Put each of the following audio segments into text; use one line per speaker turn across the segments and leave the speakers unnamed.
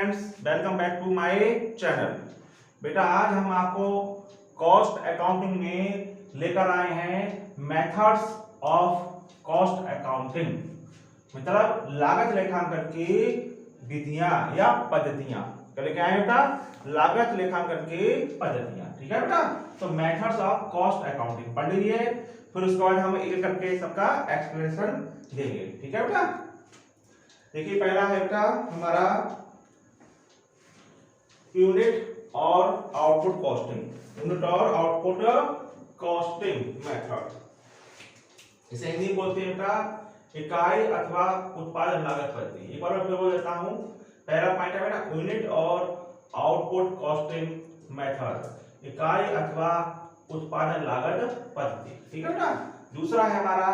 Friends, welcome back to my channel. बेटा आज हम आपको कॉस्ट अकाउंटिंग में लेकर आए हैं मेथड्स ऑफ कॉस्ट अकाउंटिंग, मतलब लागत लेखांकन की विधियां या पद्धतियां। क्या लेके आए बेटा? लागत लेखांकन की पद्धतियां। ठीक है बेटा, तो मेथड्स ऑफ कॉस्ट अकाउंटिंग पढ़ लीजिए, फिर उसके बाद हम एक करके सबका एक्सप्लेनेशन देंगे। ठीक है बेटा, देखिए पहला है बेटा हमारा यूनिट और आउटपुट कॉस्टिंग। यूनिट और आउटपुट कॉस्टिंग मेथड, इसे हिंदी बोलते हैं बेटा इकाई अथवा उत्पादन लागत पद्धति। एक बार मैं फिर बोल देता हूं, पहला पॉइंट है बेटा यूनिट और आउटपुट कॉस्टिंग मेथड, इकाई अथवा उत्पादन लागत पद्धति। ठीक है बेटा, दूसरा है हमारा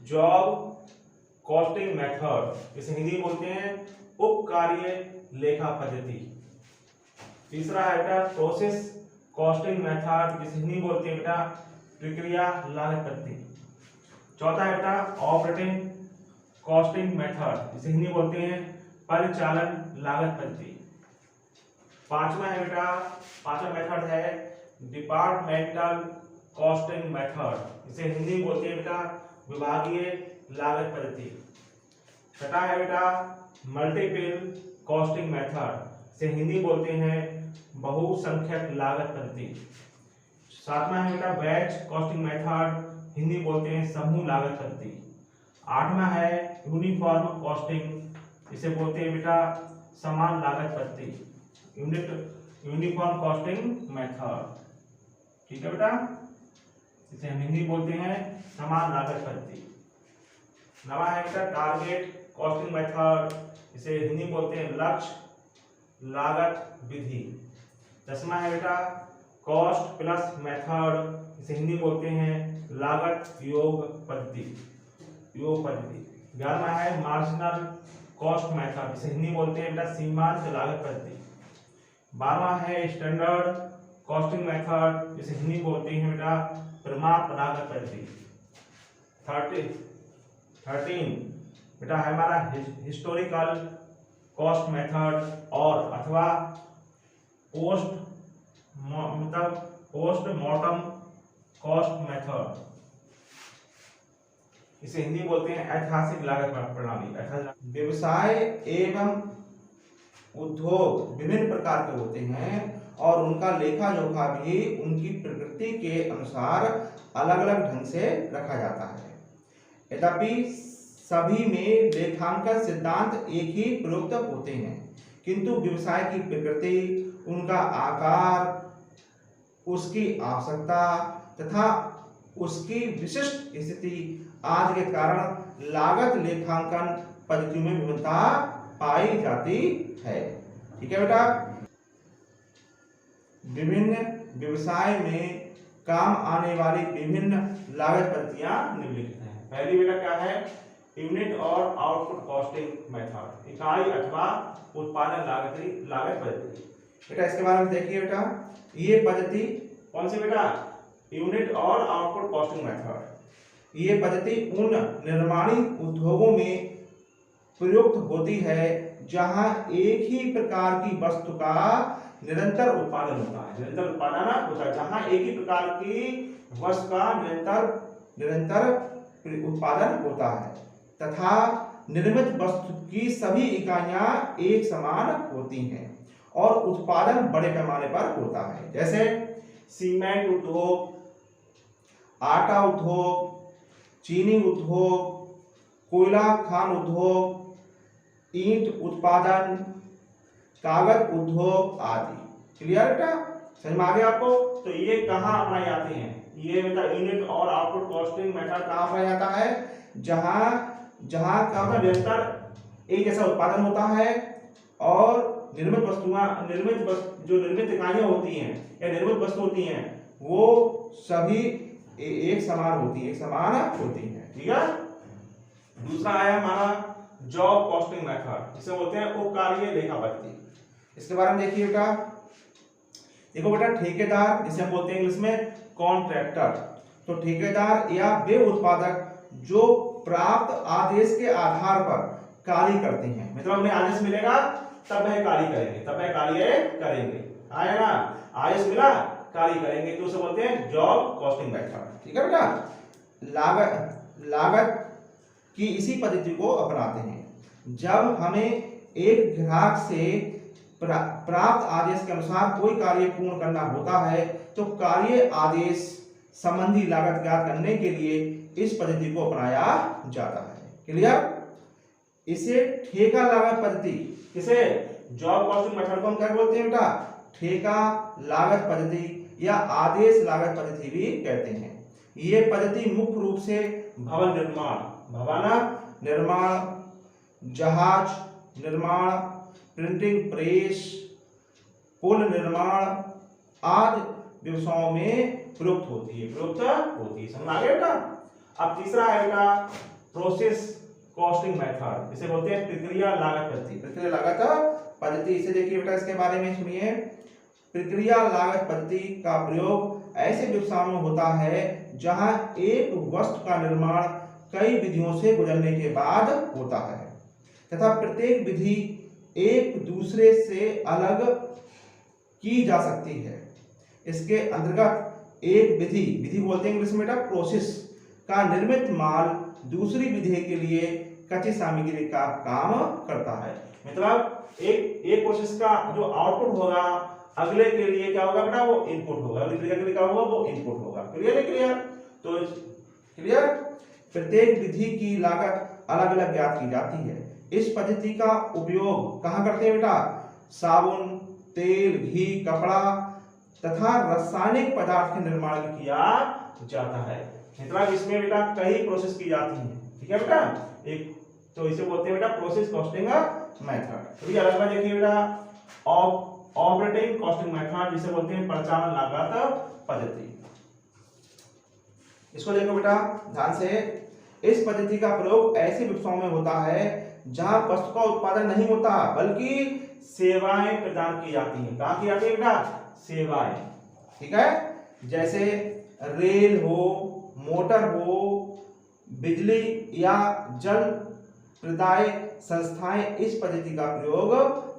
जॉब कॉस्टिंग मेथड, इसे हिंदी बोलते हैं उप कार्य लेखा पद्धति। तीसरा है बेटा प्रोसेस कॉस्टिंग मेथड, जिसे हिंदी बोलते हैं बेटा प्रक्रिया लागत पद्धति। चौथा है बेटा ऑपरेटिंग कॉस्टिंग मेथड, जिसे हिंदी बोलते हैं परिचालन लागत पद्धति। पांचवा है बेटा, पांचवा मेथड है डिपार्टमेंटल कॉस्टिंग मेथड, जिसे हिंदी बोलते हैं बेटा विभागीय लागत पद्धति। छठा है बेटा मल्टीपल कॉस्टिंग मेथड, से हिंदी बोलते हैं बहुसंख्यक लागत पद्धति। सातवां है बेटा बैच कॉस्टिंग मेथड, हिंदी बोलते हैं समूह लागत पद्धति। आठवां है यूनिफॉर्म कॉस्टिंग, इसे बोलते हैं बेटा समान लागत पद्धति, यूनिफॉर्म कॉस्टिंग मेथड। ठीक है बेटा, इसे हम हिंदी बोलते हैं समान लागत पद्धति। नवा है बेटा टारगेट कॉस्टिंग मेथड, इसे हिंदी बोलते हैं लक्ष्य लागत विधि। दसवां है बेटा कॉस्ट प्लस मेथड, इसे हिंदी बोलते हैं लागत योग पद्धति। 11वां है मार्जिनल कॉस्ट मेथड, इसे हिंदी बोलते हैं बेटा सीमांत लागत पद्धति। 12वां है स्टैंडर्ड कॉस्टिंग मेथड, जिसे हिंदी बोलते हैं बेटा प्रमाप लागत पद्धति। 13 बेटा है हमारा हिस्टोरिकल कॉस्ट मेथड और अथवा पोस्ट मॉर्टम कॉस्ट मेथड, इसे हिंदी बोलते हैं ऐतिहासिक लागत प्रणाली। व्यवसाय एवं उद्योग विभिन्न प्रकार के होते हैं और उनका लेखा जोखा भी उनकी प्रकृति के अनुसार अलग अलग ढंग से रखा जाता है। यद्यपि सभी में लेखांकन सिद्धांत एक ही प्रयुक्त होते हैं, किंतु व्यवसाय की प्रकृति, उनका आकार, उसकी आवश्यकता तथा उसकी विशिष्ट स्थिति आदि के कारण लागत लेखांकन पद्धतियों में विभिन्नता पाई जाती है। ठीक है बेटा, विभिन्न व्यवसाय में काम आने वाली विभिन्न लागत पद्धतियां निम्नलिखित हैं। पहली बेटा क्या है? यूनिट और आउटपुट कॉस्टिंग मेथड, इकाई अथवा उत्पादन लागत पद्धति। बेटा इसके बारे में देखिए बेटा, ये पद्धति कौन सी बेटा? यूनिट और आउटपुट कॉस्टिंग मेथड। ये पद्धति उन निर्माणी उद्योगों में प्रयुक्त होती है जहां एक ही प्रकार की वस्तु का निरंतर उत्पादन होता है। निरंतर उत्पादन होता है जहां एक ही प्रकार की वस्तु का निरंतर उत्पादन होता है तथा निर्मित वस्तु की सभी इकाइयां एक समान होती हैं और उत्पादन बड़े पैमाने पर होता है, जैसे सीमेंट उद्योग, आटा उद्योग, चीनी उद्योग, कोयला खान उद्योग, ईंट उत्पादन, कागज उद्योग आदि। क्लियर बेटा, समझ में आ गया आपको? तो ये कहाँ अपनाए जाते हैं? ये बेटा यूनिट और आउटपुट कॉस्टिंग मेथड कहाँ अपनाया जाता है? जहां का निरंतर एक जैसा उत्पादन होता है और निर्मित इकाइयां होती हैं या निर्मित वस्तु होती हैं वो सभी एक समान होती हैं। ठीक है। दूसरा है हमारा जॉब कॉस्टिंग मेथड, जिसे बोलते हैं उप कार्य लेखा पद्धति। इसके बारे में देखिए बेटा, देखो बेटा ठेकेदार, जिसे हम बोलते हैं इंग्लिश में कॉन्ट्रैक्टर, तो ठेकेदार या वे उत्पादक जो प्राप्त आदेश के आधार पर कार्य करते हैं, मतलब उन्हें आदेश मिलेगा तब वह कार्य करेंगे, तब वह कार्य करेंगे। आया ना, आयस मिला, कार्य करेंगे, तो उसे बोलते हैं जॉब कॉस्टिंग मेथड। ठीक है बेटा, लागत की इसी पद्धति को अपनाते हैं। जब हमें एक ग्राहक से प्राप्त आदेश के अनुसार कोई कार्य पूर्ण करना होता है तो कार्य आदेश संबंधी लागत ज्ञात करने के लिए इस पद्धति को अपनाया जाता है। क्लियर? इसे ठेका लागत पद्धति, किसे जॉब कॉस्टिंग मेथड को हम क्या बोलते हैं बेटा? ठेका लागत पद्धति या आदेश लागत पद्धति भी कहते हैं। ये पद्धति मुख्य रूप से भवन निर्माण, जहाज निर्माण, प्रिंटिंग प्रेस, पुल निर्माण आदि व्यवसायों में प्रयुक्त होती है, समझ आ गया बेटा? अब तीसरा है बेटा प्रोसेस कॉस्टिंग मेथड, इसे बोलते हैं प्रक्रिया लागत पद्धति। इसे देखिए बेटा, इसके बारे में सुनिए। प्रक्रिया लागत पद्धति का प्रयोग ऐसे व्यवसायों में होता है जहां एक वस्तु का निर्माण कई विधियों से गुजरने के बाद होता है तथा प्रत्येक विधि एक दूसरे से अलग की जा सकती है। इसके अंतर्गत एक विधि बोलते हैं इंग्लिश में बेटा प्रोसेस का निर्मित माल दूसरी विधि के लिए कच्ची सामग्री का काम करता है। मतलब एक प्रोसेस का जो आउटपुट होगा अगले के लिए क्या होगा बेटा? वो इनपुट होगा, अगली क्रिया के लिए क्या होगा? वो इनपुट होगा। क्लियर? तो क्लियर? प्रत्येक विधि की लागत अलग अलग ज्ञात की जाती है। इस पद्धति का उपयोग कहाँ करते हैं बेटा? साबुन, तेल, घी, कपड़ा तथा रासायनिक पदार्थ के निर्माण में किया जाता है। मतलब इसमें बेटा कई प्रोसेस की जाती है। ठीक है बेटा? एक तो इसे बोलते हैं बेटा प्रोसेस कॉस्टिंग मेथड। तो ये अलग अलग देखिए बेटा ऑपरेटिंग कॉस्टिंग मेथड, जिसे बोलते हैं परिचालन लागत पद्धति। इसको देखो बेटा ध्यान से। इस पद्धति का प्रयोग ऐसे व्यवसायों में होता है जहां वस्तु का उत्पादन नहीं होता बल्कि सेवाएं प्रदान की जाती हैं। कहां की जाती है बेटा? सेवाएं। ठीक है? जैसे रेल हो, मोटर हो, बिजली या जल प्रदाय संस्थाएं इस पद्धति का प्रयोग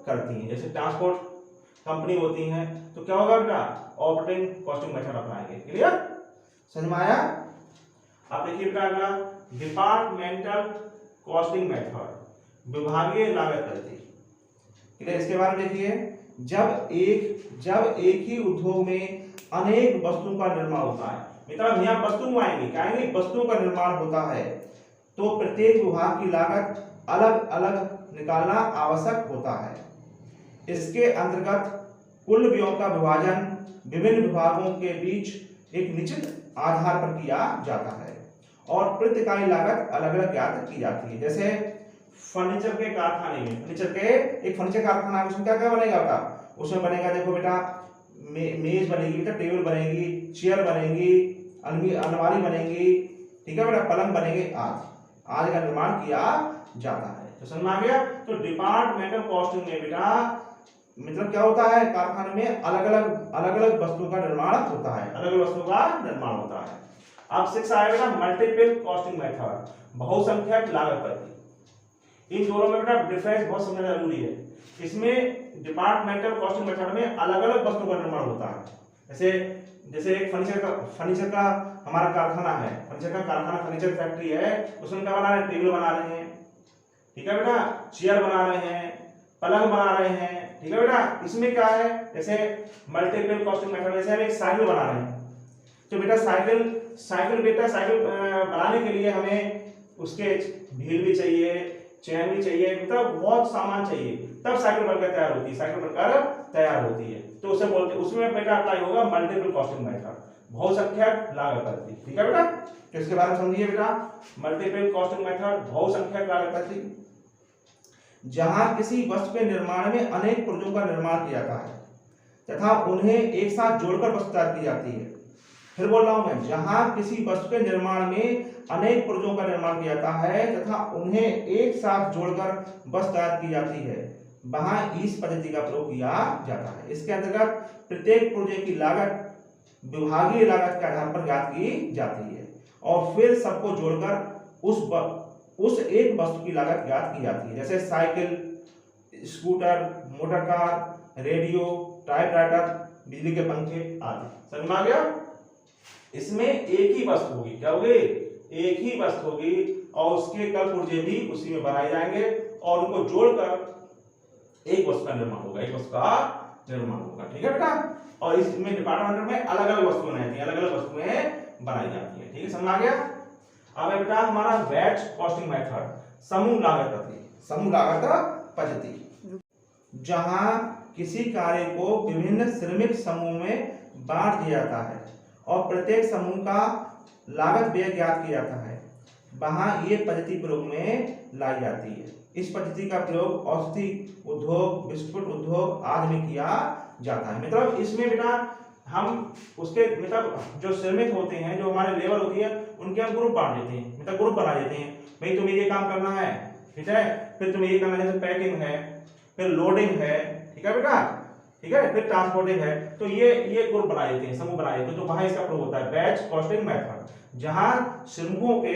करती हैं। जैसे ट्रांसपोर्ट कंपनी होती हैं तो क्या होगा बेटा? ऑपरेटिंग कॉस्टिंग मेथड अपनाएंगे। क्लियर? समझ में आया? अब देखिए बेटा अगला डिपार्टमेंटल कॉस्टिंग मेथड, विभागीय लागत पद्धति। क्लियर? इसके बारे में देखिए। जब एक ही उद्योग में अनेक वस्तुओं का निर्माण होता है, मतलब यहाँ वस्तु आएंगे, क्या आएंगे? वस्तुओं का निर्माण होता है तो प्रत्येक विभाग की लागत अलग अलग निकालना आवश्यक होता है। इसके अंतर्गत कुल व्ययों का विभाजन विभिन्न विभागों के बीच एक निश्चित आधार पर किया जाता है और प्रति इकाई लागत अलग अलग ज्ञात की जाती है। जैसे फर्नीचर के कारखाने में, एक फर्नीचर कारखाना है, उसमें क्या क्या बनेगा बेटा? उसमें बनेगा देखो बेटा मेज बनेगी बेटा, टेबल बनेगी, चेयर बनेगी, अलमारी बनेगी, ठीक है बेटा, पलंग बनेंगे आदि का निर्माण किया जाता है। तो समझ में आ गया? तो डिपार्टमेंटल कॉस्टिंग में बेटा मतलब क्या होता है? कारखाने में अलग अलग वस्तुओं का निर्माण होता है, अलग अलग वस्तुओं का निर्माण होता है। अब 6 आएगा मल्टीपल कॉस्टिंग मेथड, बहुसंख्यक लागत पद्धति। इन दोनों में बेटा डिफरेंस बहुत समझना जरूरी है। इसमें डिपार्टमेंटल कॉस्टिंग मेथड में अलग अलग वस्तुओं का निर्माण होता है। जैसे एक फर्नीचर का हमारा कारखाना है, फर्नीचर फैक्ट्री है, उसमें क्या बना रहे हैं? टेबल बना रहे हैं, ठीक है बेटा, चेयर बना रहे हैं, पलंग बना रहे हैं, ठीक है बेटा। इसमें क्या है? जैसे मल्टीपल कॉस्टिंग मेथड, जैसे हम एक साइकिल बना रहे हैं तो बेटा साइकिल बनाने के लिए हमें उसके व्हील भी चाहिए, चेन भी चाहिए, मतलब बहुत सामान चाहिए, तब साइकिल बनकर तैयार होती है। तो उसे बोलते हैं, उसमें बेटा अप्लाई होगा मल्टीपल कॉस्टिंग मेथड, बहुसंख्यक लागत पद्धति। ठीक है बेटा? तो इसके बारे में समझिए बेटा, मल्टीपल कॉस्टिंग मेथड, बहुसंख्यक लागत पद्धति। जहां किसी वस्तु के निर्माण में अनेक पुर्जों का निर्माण किया जाता है तथा उन्हें एक साथ जोड़कर वस्तु तैयार की जाती है। फिर बोल रहा हूं मैं, जहां किसी वस्तु के निर्माण में अनेक पुर्जों का निर्माण किया जाता है तथा उन्हें एक साथ जोड़कर वस्तु तैयार की जाती है, वहां इस पद्धति का प्रयोग किया जाता है। इसके अंतर्गत प्रत्येक पुर्जे की लागत विभागीय लागत के आधार पर ज्ञात की जाती है और फिर सबको जोड़कर उस एक वस्तु की लागत ज्ञात की जाती है। जैसे cycle, scooter, motor car, radio, typewriter, बिजली के पंखे आदि। समझ में आ गया? इसमें एक ही वस्तु होगी, क्या होगी? एक ही वस्तु होगी और उसके कल पुर्जे भी उसी में बनाए जाएंगे और उनको जोड़कर एक वस्तु का निर्माण होगा, एक वस्तु का निर्माण होगा। ठीक है बेटा? और इसमें डिपार्टमेंट में अलग अलग वस्तुएं बनाई जाती हैं, अलग अलग वस्तुएं बनाई जाती हैं। ठीक है, समझ आ गया? अब है बेटा हमारा बैच कॉस्टिंग मेथड, समूह लागत पद्धति। समूह लागत पद्धति जहां किसी कार्य को विभिन्न श्रमिक समूह में बांट दिया जाता है और प्रत्येक समूह का लागत व्यय ज्ञात किया जाता है, वहां ये पद्धति प्रयोग में लाई जाती है। इस पद्धति का प्रयोग औषधि उद्योग, बिस्कुट उद्योग आदि में किया जाता है। मतलब इसमें बेटा हम उसके मतलब जो श्रमिक होते हैं, जो हमारे लेबर होती है, उनके हम ग्रुप बांट देते हैं, मतलब ग्रुप बना देते हैं। भाई तुम्हें ये काम करना है, ठीक है, फिर तुम्हें ये करना है, जैसे पैकिंग है, फिर लोडिंग है, ठीक है बेटा, ठीक है, फिर ट्रांसपोर्टिंग है। तो ये ग्रुप बना देते हैं, समूह बना देते हैं। तो वहां इसका प्रयोग होता है बैच कॉस्टिंग मेथड, जहां श्रमिकों के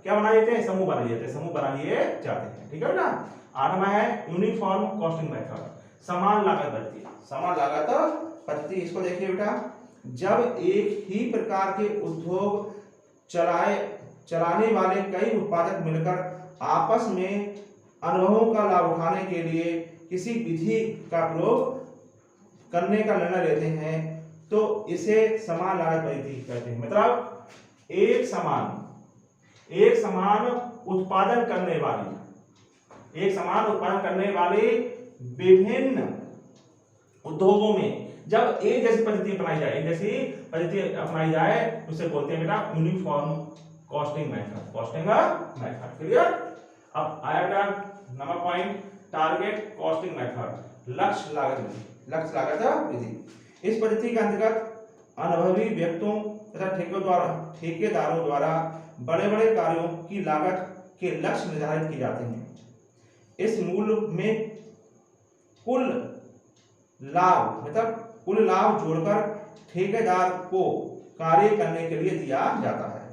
क्या बना देते हैं? समूह बना देते हैं, समूह बना दिए जाते हैं। ठीक है बेटा? आठवां है यूनिफॉर्म कॉस्टिंग मेथड, समान लागत पद्धति। समान लागत पद्धति, इसको देखिए बेटा, जब एक ही प्रकार के उद्योग चलाने वाले कई उत्पादक मिलकर आपस में अनुभवों का लाभ उठाने के लिए किसी विधि का प्रयोग करने का निर्णय लेते हैं, तो इसे समान लागत पद्धति कहते हैं। मतलब एक समान उत्पादन करने वाली विभिन्न उद्योगों में जब एक जैसी पद्धति अपनाई जाए, उसे बोलते हैं बेटा यूनिफॉर्म कॉस्टिंग मेथड। क्लियर? अब आया बेटा number point, target costing method, लक्ष्य लागत विधि। इस पद्धति के अंतर्गत अनुभवी व्यक्तियों तथा ठेकेदारों द्वारा बड़े बड़े कार्यों की लागत के लक्ष्य निर्धारित किए जाते हैं। इस मूल्य में कुल लाभ जोड़कर ठेकेदार को कार्य करने के लिए दिया जाता है।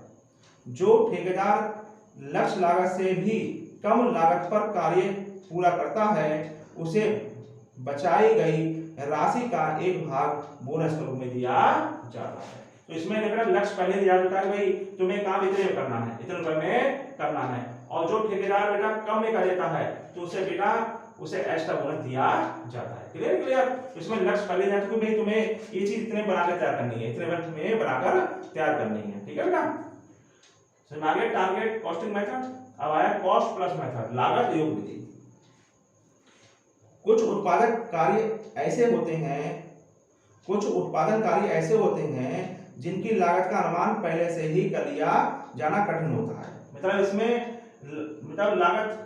जो ठेकेदार लक्ष्य लागत से भी कम लागत पर कार्य पूरा करता है, उसे बचाई गई राशि का एक भाग बोनस के रूप में दिया जाता है। तो इसमें लक्ष्य पहले दिया जाता है, भाई तुम्हें काम इतने में करना है, इतने रुपए में करना है, और जो ठेकेदार बेटा कम में कर देता है तो उसे एक्स्ट्रा बोनस दिया जाता है। क्लियर? इसमें लक्ष्य पहले दिया कि भाई तुम्हें ये चीज इतने बनाकर तैयार करनी है, इतने वक्त में बनाकर तैयार करनी है। ठीक है बेटा? समझ आ गया टारगेट कॉस्टिंग मेथड। अब आया कॉस्ट प्लस मेथड, लागत योग विधि। कुछ उत्पादन कार्य ऐसे होते हैं जिनकी लागत का अनुमान पहले से ही कर लिया जाना कठिन होता है। मतलब इसमें लागत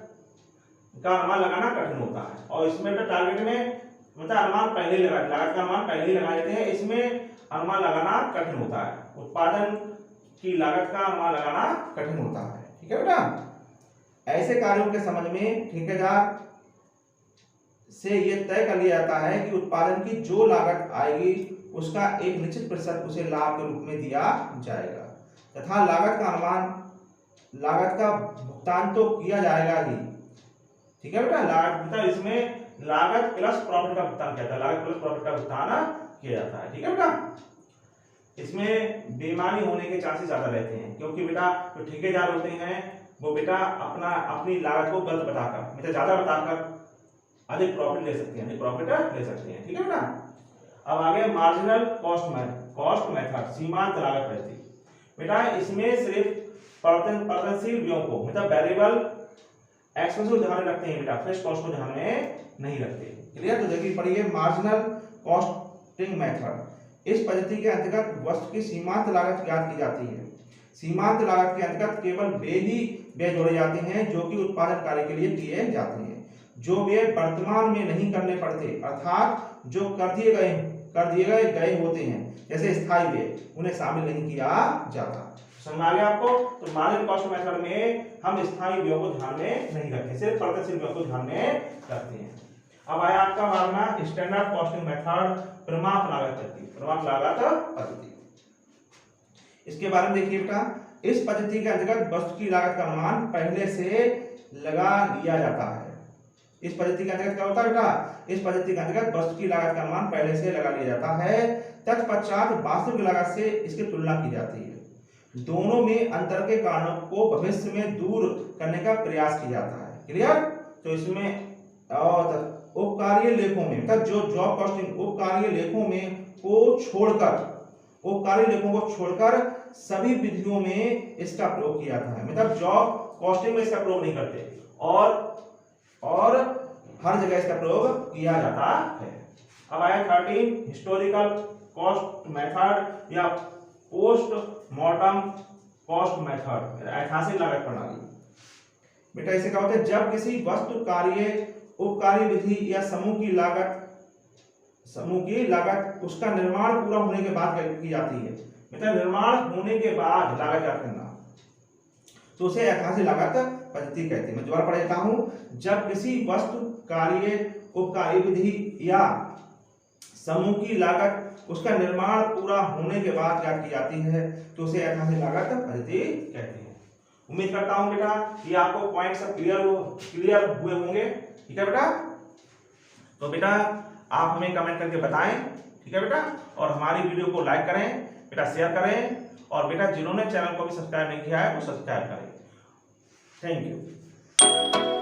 का अनुमान लगाना कठिन होता है, और इसमें टारगेट में अनुमान पहले लागत का अनुमान पहले ही लगा देते हैं। इसमें अनुमान लगाना कठिन होता है, उत्पादन की लागत का अनुमान लगाना कठिन होता है। ठीक है बेटा? ऐसे कार्यों के संबंध में ठेकेदार से यह तय कर लिया जाता है कि उत्पादन की जो लागत आएगी उसका एक निश्चित प्रतिशत उसे लाभ के रूप में दिया जाएगा, तथा लागत का भुगतान तो किया जाएगा ही। ठीक है बेटा? लागत इसमें लागत प्लस प्रॉफिट का भुगतान किया जाता है, लागत प्लस प्रॉफिट का भुगतान किया जाता है। ठीक है बेटा? इसमें बेईमानी होने के चांसेस ज्यादा रहते हैं, क्योंकि बेटा जो ठेकेदार होते हैं वो बेटा अपनी लागत को गलत बताकर, ज्यादा बताकर अधिक प्रॉफिट ले सकते हैं। ठीक है बेटा? अब आगे मार्जिनल कॉस्ट मेथड, सीमांत लागत पद्धति। बेटा इसमें सिर्फ परिवर्तनशील व्ययों को वेरिएबल एक्सपेंस को ध्यान में रखते हैं बेटा, फिक्स्ड कॉस्ट को ध्यान में नहीं रखते। क्लियर? तो देखिए पढ़िए मार्जिनल कॉस्टिंग मेथड। इस पद्धति के अंतर्गत वस्तु की सीमांत लागत ज्ञात की जाती है। सीमांत लागत के अंतर्गत केवल वे ही व्यय जोड़े जाते हैं जो कि उत्पादन कार्य के लिए किए जाते हैं। जो व्यय वर्तमान में नहीं करने पड़ते, अर्थात जो कर दिए गए होते हैं, जैसे स्थायी व्यय, उन्हें शामिल नहीं किया जाता। समझ आ गया आपको? तो मार्जिनल कॉस्ट मेथड में हम स्थायी व्ययों को ध्यान में नहीं रखते, सिर्फ परिवर्तनशील व्ययों को ध्यान में रखते हैं। अब आया आपका मानना स्टैंडर्ड कॉस्टिंग मेथड, प्रमाप लागत पद्धति। इसके बारे में देखिए बेटा, इस पद्धति के अंतर्गत वस्तु की लागत का अनुमान पहले से लगा लिया जाता है। इस पद्धति के अंतर्गत क्या होता है बेटा, इस पद्धति के अंतर्गत वस्तु की लागत का अनुमान पहले से लगा लिया जाता है, तत्पश्चात वास्तविक लागत से इसकी तुलना की जाती है। दोनों में अंतर के कारणों को भविष्य में दूर करने का प्रयास किया जाता है। क्लियर? तो इसमें उपकार्य लेखों में मतलब जो जॉब कॉस्टिंग उपकार्य लेखों में उपकार्य लेखों को छोड़कर सभी विधियों में इसका प्रयोग किया जाता है। मतलब जॉब कॉस्टिंग में इसका प्रयोग नहीं करते और हर जगह इसका प्रयोग किया जाता है। अब आया 13 हिस्टोरिकल कॉस्ट मेथड या पोस्ट मॉर्टम कॉस्ट मेथड, ऐतिहासिक लागत प्रणाली। बेटा इसे क्या होता है, जब किसी वस्तु कार्य उपकार्य विधि या समूह की लागत उसका निर्माण पूरा होने के बाद की जाती है। मतलब निर्माण होने के बाद लागत क्या करना, तो उसे ऐतिहासिक लागत पद्धति कहते हैं। मैं दोबारा पढ़ देता हूं, जब किसी वस्तु कार्य उपकार्य विधि या समूह की लागत उसका निर्माण पूरा होने के बाद क्या की जाती है, तो उसे ऐतिहासिक लागत पद्धति कहते हैं। उम्मीद करता हूं बेटा कि आपको पॉइंट सब क्लियर हुए होंगे। ठीक है बेटा, तो बेटा आप हमें कमेंट करके बताएं। ठीक है बेटा, और हमारी वीडियो को लाइक करें बेटा, शेयर करें, और बेटा जिन्होंने चैनल को भी सब्सक्राइब नहीं किया है वो सब्सक्राइब करें। Thank you.